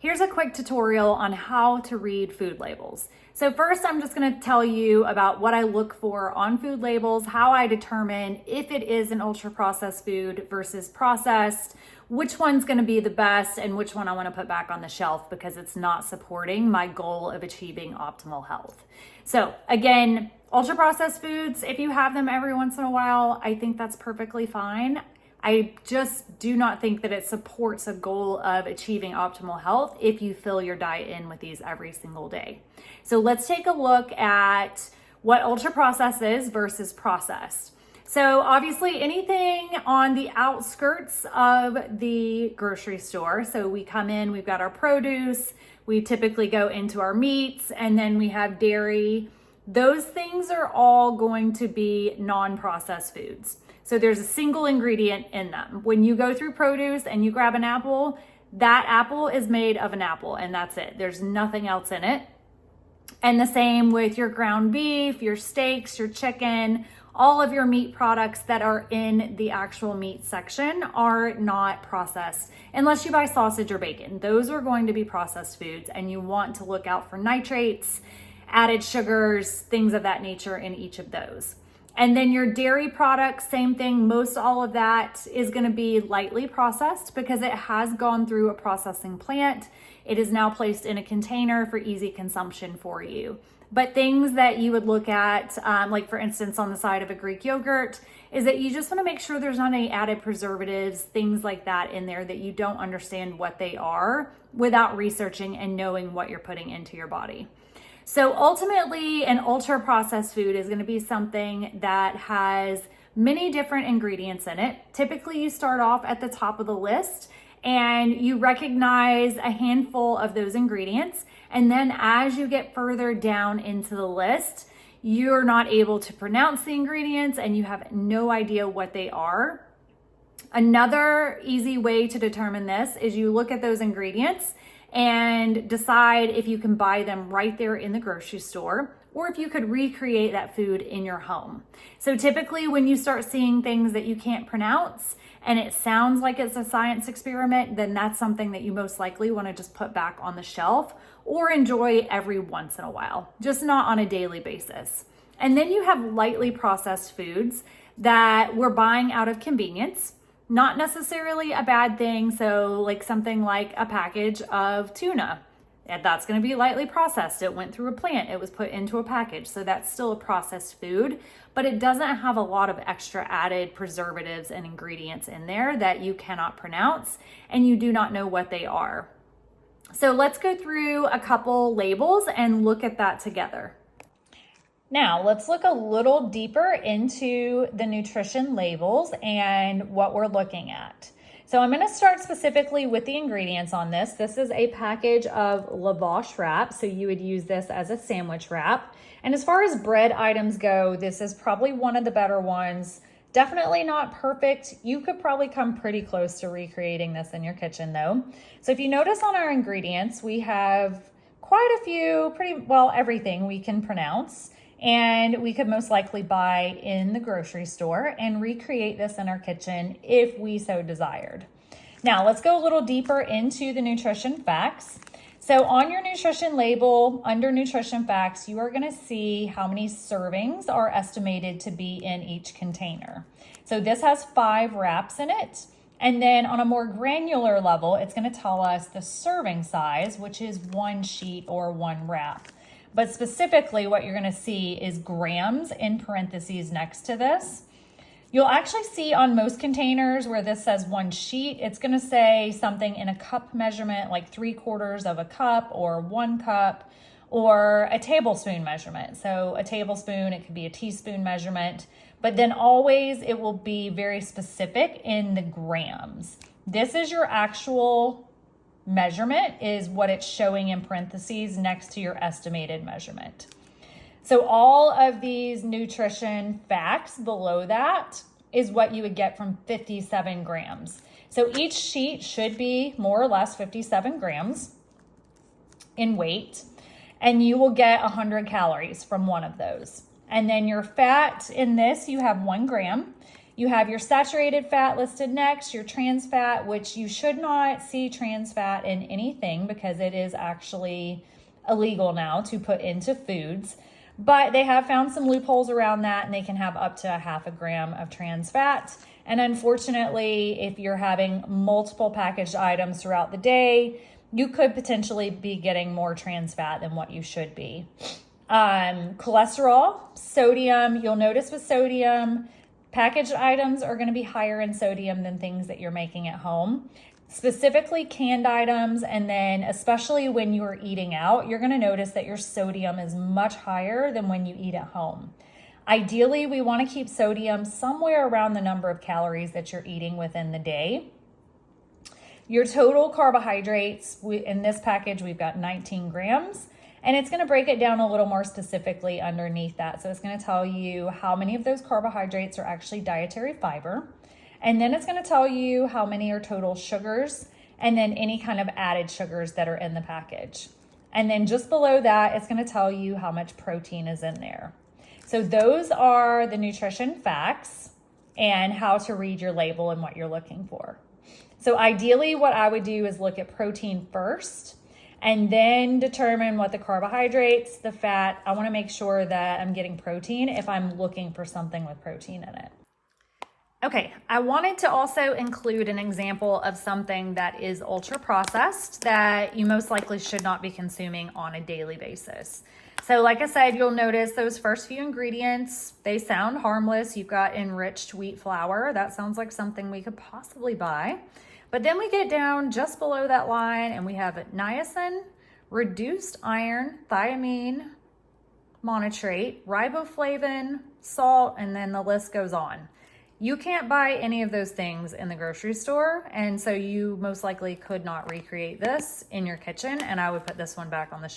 Here's a quick tutorial on how to read food labels. So first, I'm just going to tell you about what I look for on food labels, how I determine if it is an ultra processed food versus processed, which one's going to be the best, and which one I want to put back on the shelf because it's not supporting my goal of achieving optimal health. So again, ultra processed foods, if you have them every once in a while, I think that's perfectly fine. I just do not think that it supports a goal of achieving optimal health if you fill your diet in with these every single day. So let's take a look at what ultra processed is versus processed. So obviously anything on the outskirts of the grocery store. So we come in, we've got our produce, we typically go into our meats, and then we have dairy. Those things are all going to be non-processed foods. So there's a single ingredient in them. When you go through produce and you grab an apple, that apple is made of an apple and that's it. There's nothing else in it. And the same with your ground beef, your steaks, your chicken, all of your meat products that are in the actual meat section are not processed unless you buy sausage or bacon. Those are going to be processed foods, and you want to look out for nitrates, added sugars, things of that nature in each of those. And then your dairy products, same thing. Most all of that is going to be lightly processed because it has gone through a processing plant. It is now placed in a container for easy consumption for you. But things that you would look at, like for instance, on the side of a Greek yogurt, is that you just want to make sure there's not any added preservatives, things like that in there that you don't understand what they are without researching and knowing what you're putting into your body. So ultimately, an ultra processed food is going to be something that has many different ingredients in it. Typically, you start off at the top of the list and you recognize a handful of those ingredients. And then as you get further down into the list, you're not able to pronounce the ingredients and you have no idea what they are. Another easy way to determine this is you look at those ingredients and decide if you can buy them right there in the grocery store or if you could recreate that food in your home. So typically when you start seeing things that you can't pronounce and it sounds like it's a science experiment, then that's something that you most likely want to just put back on the shelf or enjoy every once in a while, just not on a daily basis. And then you have lightly processed foods that we're buying out of convenience. Not necessarily a bad thing. So like something like a package of tuna, that's going to be lightly processed. It went through a plant, it was put into a package. So that's still a processed food, but it doesn't have a lot of extra added preservatives and ingredients in there that you cannot pronounce and you do not know what they are. So let's go through a couple labels and look at that together. Now, let's look a little deeper into the nutrition labels and what we're looking at. So I'm going to start specifically with the ingredients on this. This is a package of lavash wrap, so you would use this as a sandwich wrap. And as far as bread items go, this is probably one of the better ones. Definitely not perfect. You could probably come pretty close to recreating this in your kitchen though. So if you notice on our ingredients, we have quite a few, everything we can pronounce. And we could most likely buy in the grocery store and recreate this in our kitchen if we so desired. Now, let's go a little deeper into the nutrition facts. So on your nutrition label, under nutrition facts, you are going to see how many servings are estimated to be in each container. So this has 5 wraps in it. And then on a more granular level, it's going to tell us the serving size, which is 1 sheet or 1 wrap. But specifically what you're going to see is grams in parentheses next to this. You'll actually see on most containers where this says 1 sheet, it's going to say something in a cup measurement, like 3/4 of a cup or 1 cup, or a tablespoon measurement. So a tablespoon, it could be a teaspoon measurement, but then always it will be very specific in the grams. This is your actual measurement, is what it's showing in parentheses next to your estimated measurement. So all of these nutrition facts below that is what you would get from 57 grams. So each sheet should be more or less 57 grams in weight, and you will get 100 calories from one of those. And then your fat in this, you have 1 gram. You have your saturated fat listed next, your trans fat, which you should not see trans fat in anything because it is actually illegal now to put into foods. But they have found some loopholes around that, and they can have up to 0.5 gram of trans fat. And unfortunately, if you're having multiple packaged items throughout the day, you could potentially be getting more trans fat than what you should be. Cholesterol, sodium, you'll notice with sodium, packaged items are going to be higher in sodium than things that you're making at home. Specifically canned items, and then especially when you're eating out, you're going to notice that your sodium is much higher than when you eat at home. Ideally, we want to keep sodium somewhere around the number of calories that you're eating within the day. Your total carbohydrates, in this package, we've got 19 grams, and it's going to break it down a little more specifically underneath that. So it's going to tell you how many of those carbohydrates are actually dietary fiber. And then it's going to tell you how many are total sugars, and then any kind of added sugars that are in the package. And then just below that, it's going to tell you how much protein is in there. So those are the nutrition facts and how to read your label and what you're looking for. So ideally, what I would do is look at protein first and then determine what the carbohydrates, the fat. I want to make sure that I'm getting protein if I'm looking for something with protein in it. Okay, I wanted to also include an example of something that is ultra processed that you most likely should not be consuming on a daily basis. So like I said, you'll notice those first few ingredients, they sound harmless. You've got enriched wheat flour. That sounds like something we could possibly buy. But then we get down just below that line and we have niacin, reduced iron, thiamine, monotrate, riboflavin, salt, and then the list goes on. You can't buy any of those things in the grocery store, and so you most likely could not recreate this in your kitchen, and I would put this one back on the shelf.